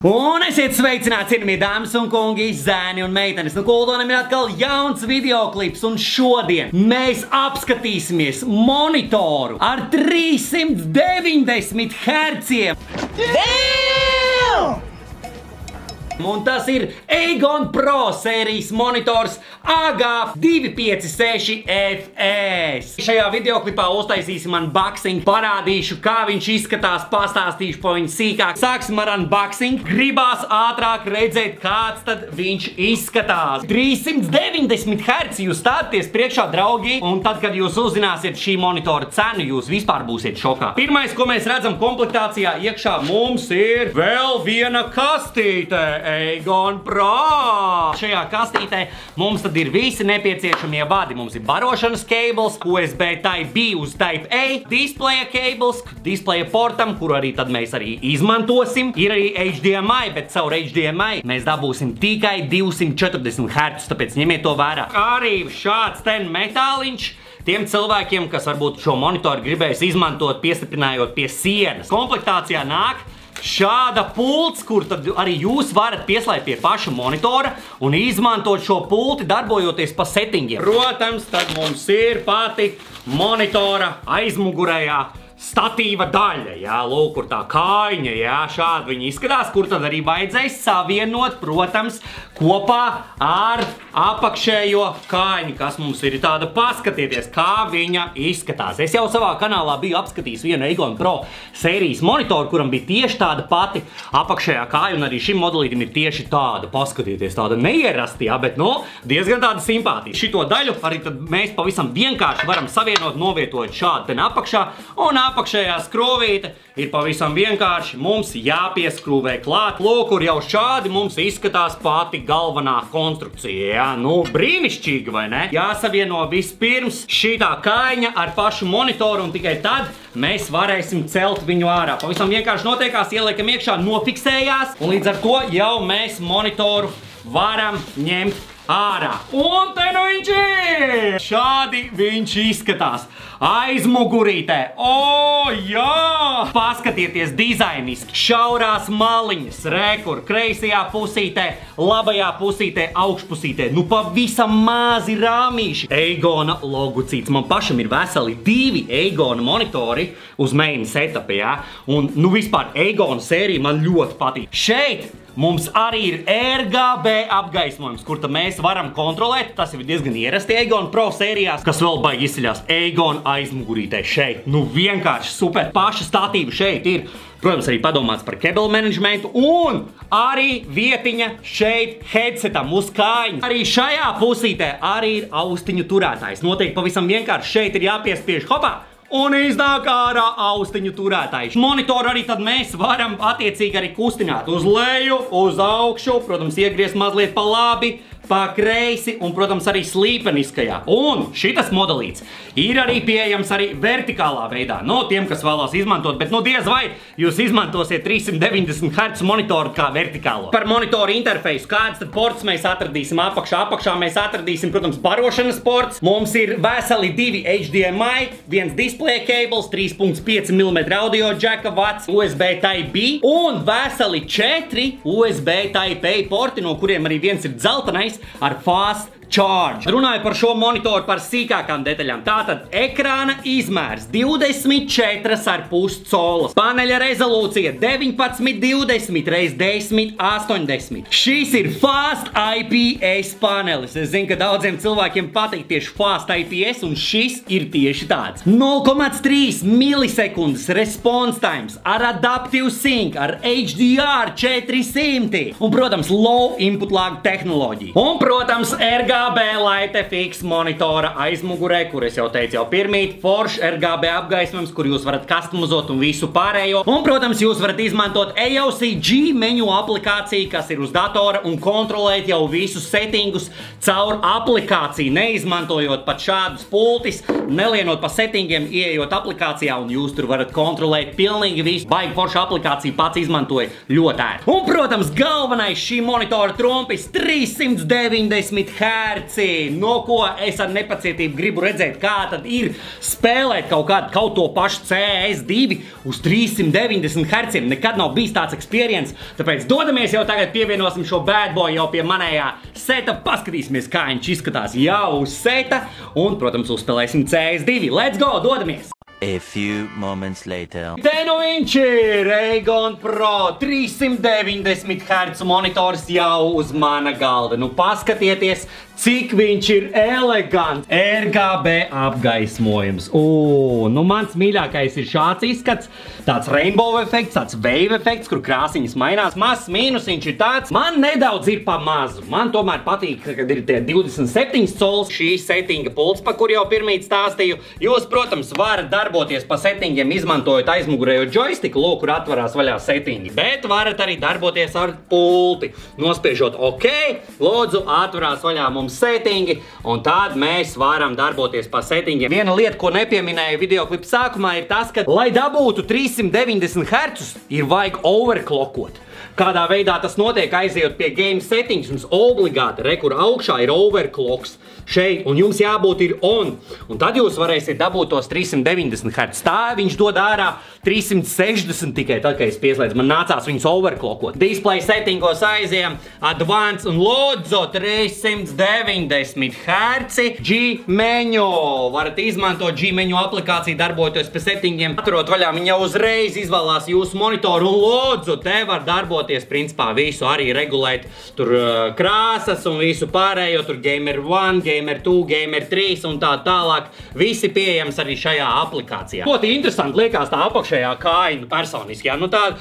Un esiet sveicināti, cienījamie dāmas un kungi, zēni un meitenes. Nu, Kuldonam ir atkal jauns videoklips, un šodien mēs apskatīsimies monitoru ar 390 herciem. Un tas ir Aegon Pro sērijas monitors AG256FS. Šajā videoklipā uztaisīsim unboxing, parādīšu, kā viņš izskatās, pastāstīšu par viņu sīkāk. Sāksim ar unboxing. Gribās ātrāk redzēt, kāds tad viņš izskatās. 390 Hz jūs stāties priekšā, draugi, un tad, kad jūs uzzināsiet šī monitora cenu, jūs vispār būsiet šokā. Pirmais, ko mēs redzam komplektācijā, iekšā mums ir vēl viena kastīte. Aegon Pro! Šajā kastītē mums tad ir visi nepieciešamie vadi. Mums ir barošanas cables, USB Type-B uz Type-A, displaya cables, displaya portam, kuru arī tad mēs arī izmantosim. Ir arī HDMI, bet caur HDMI mēs dabūsim tikai 240 Hz, tāpēc ņemiet to vērā. Arī šāds ten metāliņš tiem cilvēkiem, kas varbūt šo monitoru gribēs izmantot, piestiprinājot pie sienas. Komplektācijā nāk šāda pults, kur tad arī jūs varat pieslēgt pie paša monitora un izmantot šo pulti, darbojoties pa settingiem. Protams, tad mums ir pati monitora aizmugurējā statīva daļa, jā, lūk, kur tā kājiņa, jā, šādi viņi izskatās, kur tad arī vajadzēs savienot, protams, kopā ar apakšējo kājiņu, kas mums ir tāda, paskatieties, kā viņa izskatās. Es jau savā kanālā biju apskatījis vienu Aegon Pro sērijas monitoru, kuram bija tieši tāda pati apakšējā kāja, un arī šim modelītim ir tieši tāda, paskatieties, tāda neierasti, jā, bet, nu, diezgan tāda simpātija. Šito daļu arī tad mēs pavisam vienkārši varam savienot, novietot šādi ten apakšā, un apakšējā skrūvīte ir pavisam vienkārši mums jāpieskrūvē klāt. Lūk, kur jau šādi mums izskatās pati galvenā konstrukcija, jā, nu, brīnišķīgi, vai ne? Jāsavieno vispirms šitā kājiņa ar pašu monitoru, un tikai tad mēs varēsim celt viņu ārā. Pavisam vienkārši notiekās, ieliekam iekšā, nofiksējās, un līdz ar to jau mēs monitoru varam ņemt ārā. Un te nu viņš ir! Šādi viņš izskatās. Aizmugurītē. O, jā! Paskatieties dizainiski. Šaurās maliņas, rekur, kreisajā pusītē, labajā pusītē, augšpusītē. Nu, pavisam mazi rāmīši. Aegona logucīts. Man pašam ir veseli 2 Aegona monitori uz main setupi, jā? Un, nu, vispār Aegona sērija man ļoti patīk. Šeit mums arī ir RGB apgaismojums, kur tad mēs varam kontrolēt. Tas jau ir diezgan ierasti Aegon Pro sērijās, kas vēl baigi izceļās Aegon aizmugurītē šeit. Nu vienkārši super. Paša statīva šeit ir, protams, arī padomāts par cable managementu, un arī vietiņa šeit headsetam uz kājiņas. Arī šajā pusītē arī ir austiņu turētājs. Noteikti pavisam vienkārši šeit ir jāpiespiež hopā, un iznāk ārā austiņu turētājs. Monitoru arī tad mēs varam attiecīgi arī kustināt uz leju, uz augšu, protams, iegriezt mazliet pa labi, pa kreisi un, protams, arī slīpeniskajā. Un šitas modelīts ir arī pieejams arī vertikālā veidā. No tiem, kas vēlās izmantot, bet nu diez vai jūs izmantosiet 390 Hz monitoru kā vertikālo. Par monitoru interfeisu, kāds tad ports mēs atradīsim apakšā? Apakšā mēs atradīsim, protams, barošanas ports. Mums ir veseli 2 HDMI, viens display cables, 3.5 mm audio jacka vats, USB Type-B un veseli 4 USB Type-A porti, no kuriem arī viens ir dzeltenais ar fast charge. Runāju par šo monitoru par sīkākām detaļām. Tātad ekrāna izmērs 24,5 colas. Paneļa rezolūcija 1920 x 1080. Šis ir Fast IPS panelis. Es zinu, ka daudziem cilvēkiem patīk tieši Fast IPS, un šis ir tieši tāds. 0,3 milisekundes response times ar Adaptive Sync, ar HDR 400 un, protams, low input lag tehnoloģiju. Un, protams, RGB Light FX monitora aizmugurē, kur es jau teicu jau pirmīt, foršs RGB apgaismojums, kur jūs varat customizot un visu pārējo. Un, protams, jūs varat izmantot AOCG menu aplikāciju, kas ir uz datora, un kontrolēt jau visus settingus caur aplikāciju, neizmantojot pat šādus pultis, nelienot pa settingiem, ieejot aplikācijā, un jūs tur varat kontrolēt pilnīgi visu. Baigi forša aplikācija, pats izmantoja ļoti ērti. Un, protams, galvenais šī monitora trumpis 390 Hz Herci, no ko es ar nepacietību gribu redzēt, kā tad ir spēlēt kaut to pašu CS2 uz 390 Hz. Nekad nav bijis tāds experience, tāpēc dodamies jau tagad, pievienosim šo bad boy jau pie manējā seta, paskatīsimies, kā viņš izskatās jau uz seta, un, protams, uzspēlēsim CS2. Let's go, dodamies! A few moments later. Te nu viņš ir Aegon Pro 390 Hz monitors jau uz mana galda. Nu paskatieties, cik viņš ir elegants. RGB apgaismojums. Nu mans mīļākais ir šāds izskats. Tāds rainbow efekts, tāds wave efekts, kur krāsiņas mainās. Mazs mīnusiņš ir tāds. Man nedaudz ir pa mazu. Man tomēr patīk, kad ir tie 27 cols. Šī settinga pults, pa kur jau pirmīt stāstīju. Jūs, protams, varat darboties pa settingiem, izmantojot aizmugurējo joystiku, lūk, kur atvarās vaļā settingi. Bet varat arī darboties ar pulti. Nospiežot OK, lūdzu, atvarās vaļā mums settingi, un tad mēs varam darboties pa settingiem. Viena lieta, ko nepieminēju videoklipa sākumā, ir tas, ka, lai dabūtu 390 Hz, ir vajag overclockot. Kādā veidā tas notiek, aizejot pie game settings, jums obligāti, kur augšā ir overclocks šeit, un jums jābūt ir on. Un tad jūs varēsiet dabūt tos 390 Hz. Tā viņš dod ārā 360 tikai tad, kad es pieslēdzu. Man nācās viņus overclockot. Display settingos aizējam, advance un lūdzu 390 Hz. G-menu. Varat izmantot G-menu aplikāciju, darbojoties pie settingiem. Aturot vaļā, viņa jau uzreiz izvēlās jūsu monitoru un lūdzu, te var darboties, principā, visu arī regulēt. Tur krāsas un visu pārējo, tur Gamer 1, Gamer 2, Gamer 3 un tā tālāk. Visi pieejams arī šajā aplikācijā. Ļoti interesanti liekas tā apakšējā kāja, personiski, jā, nu tāda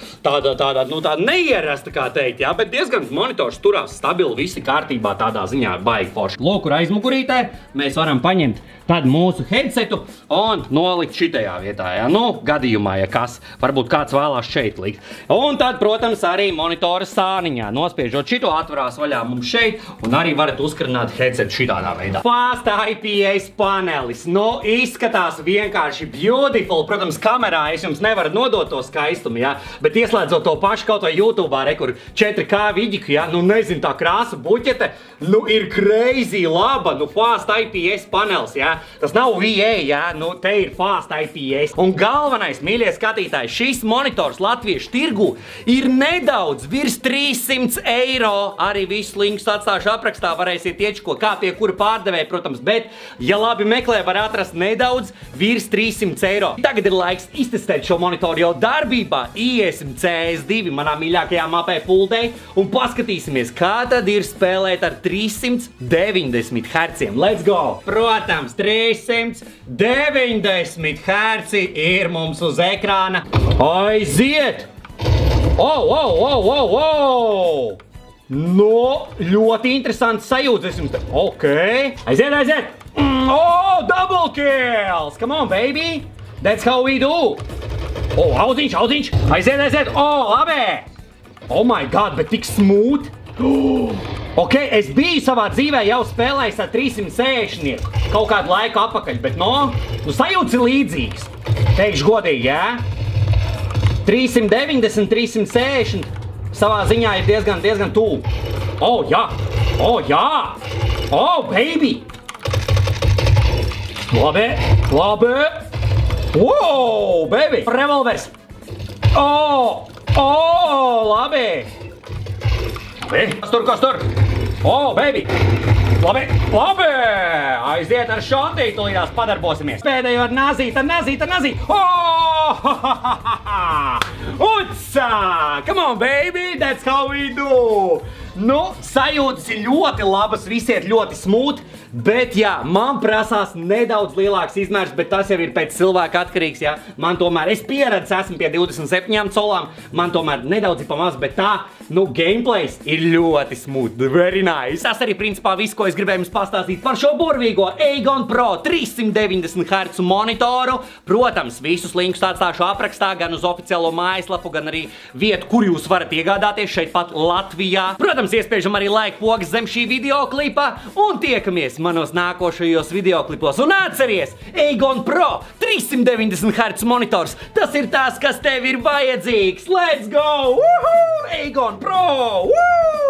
neierasta, kā teikt, jā, bet diezgan monitors turās stabili, visi kārtībā, tādā ziņā baigi forši. Lūk, kur aizmugurītē mēs varam paņemt tad mūsu headsetu un nolikt šitajā vietā, jā, nu, gadījumā, ja kas, varbūt kāds vēlās šeit likt. Un tad, protams, arī monitora sāniņā, nospiežot šito, atvarās vaļā mums šeit, un arī varat uzkarināt headsetu šitādā veidā. Fast IPS panelis, nu, izskatās vienkārši beautiful, protams, kamerā es jums nevaru nodot to skaistumu, jā, bet ieslēdzot to pašu kaut vai YouTube'ā, kur 4K vidiku, jā, nu, nezinu, tā krāsa buķete, nu, ir crazy laba, nu, Fast IPS panelis, jā. Tas nav VA, jā, nu te ir Fast IPS. Un galvenais, mīļie skatītāji, šis monitors latviešu tirgu ir nedaudz virs 300 eiro. Arī visus linkus atstāšu aprakstā, varēsiet iečko, kā pie kura pārdevēja, protams, bet, ja labi meklē, var atrast nedaudz virs 300 eiro. Tagad ir laiks iztestēt šo monitoru jau darbībā. Iesim CS2 manā mīļākajā mapē pultei un paskatīsimies, kā tad ir spēlēt ar 390 Hz. Let's go! Protams, 390 Hz ir mums uz ekrāna. Aiziet! No, ļoti interesants sajūtas jums te. Ok. Aiziet! Double kills! Come on, baby! That's how we do! Auziņš! Aiziet! Labi! Oh my god, bet tik smooth! Ok, es biju savā dzīvē jau spēlējis ar 360 kaut kādu laiku apakaļ, bet nu sajūts ir līdzīgs. Teikšu godīgi, jā? 390, 360 savā ziņā ir diezgan tuvu. Jā! Baby! Labi! Wow, baby! Revolvers! Labi! Kas tur? Baby! Labi! Aiziet ar šontīti, līdās padarbosimies. Pēdējo ar nazīt! Utsa! Come on, baby! That's how we do! Nu, sajūtas ir ļoti labas, visi iet ļoti smooth, bet jā, man prasās nedaudz lielāks izmērs, bet tas jau ir pēc cilvēka atkarīgs, jā. Man tomēr, es pieredzu, esmu pie 27 colām, man tomēr nedaudz ir pamaz, bet tā, nu, gameplays ir ļoti smooth, very nice. Tas arī principā viss, ko es gribēju jums pastāstīt par šo burvīgo Aegon Pro 390 Hz monitoru. Protams, visus linkus atstāšu aprakstā, gan uz oficiālo mājaslapu, gan arī vietu, kur jūs varat iegādāties šeit pat Latvijā. Protams, iespiežam arī like pogas zem šī videoklipa un tiekamies manos nākošajos videoklipos. Un atceries, Aegon Pro 390 Hz monitors, tas ir tas, kas tev ir vajadzīgs. Let's go! Woohoo! Aegon Pro! Woo!